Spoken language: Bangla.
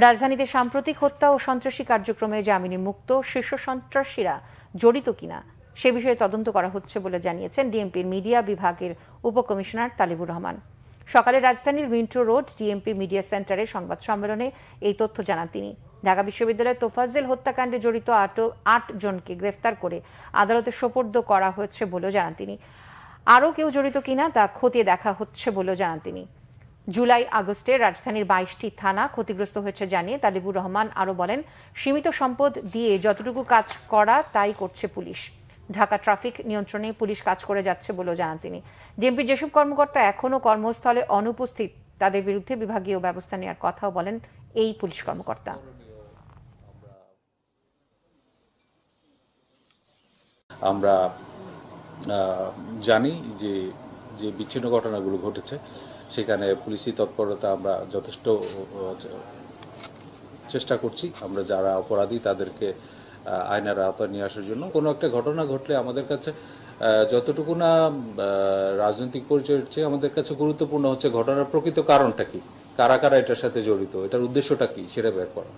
রাজধানীতে সাম্প্রতিক হত্যা ও সন্ত্রাসী কার্যক্রমে জামিনে মুক্ত শীর্ষ সন্ত্রাসীরা জড়িত কিনা সে বিষয়ে তদন্ত করা হচ্ছে বলে জানিয়েছেন ডিএমপির মিডিয়া বিভাগের উপকমিশনার তালিবুর রহমান। সকালে রাজধানীর মিন্টো রোড ডিএমপি মিডিয়া সেন্টারে সংবাদ সম্মেলনে এই তথ্য জানান তিনি। ঢাকা বিশ্ববিদ্যালয়ের তোফাজ্জল হত্যাকাণ্ডে জড়িত ৮ জনকে গ্রেফতার করে আদালতে সোপর্দ করা হয়েছে বলেও জানান তিনি। আরও কেউ জড়িত কিনা তা খতিয়ে দেখা হচ্ছে বলেও জানান তিনি। জুলাই আগস্টে রাজধানীর ২২টি থানা ক্ষতিগ্রস্ত হয়েছে জানিয়ে তালিবুর রহমান আরও বলেন, সীমিত সম্পদ দিয়ে যতটুকু কাজ করা তাই করছে পুলিশ। ঢাকা ট্রাফিক নিয়ন্ত্রণে পুলিশ কাজ করে যাচ্ছে বলেও জানান তিনি। ডিএমপির যেসব কর্মকর্তা এখনও কর্মস্থলে অনুপস্থিত তাদের বিরুদ্ধে বিভাগীয় ব্যবস্থা নেওয়ার কথাও বলেন এই পুলিশ কর্মকর্তা। আমরা জানি যে যে বিচ্ছিন্ন ঘটনাগুলো ঘটেছে সেখানে পুলিশি তৎপরতা আমরা যথেষ্ট চেষ্টা করছি। আমরা যারা অপরাধী তাদেরকে আইনের আওতায় নিয়ে আসার জন্য। কোনো একটা ঘটনা ঘটলে আমাদের কাছে যতটুকু না রাজনৈতিক পরিচয়ের চেয়ে আমাদের কাছে গুরুত্বপূর্ণ হচ্ছে ঘটনার প্রকৃত কারণটা কি, কারা কারা এটার সাথে জড়িত, এটার উদ্দেশ্যটা কি সেটা বের করা।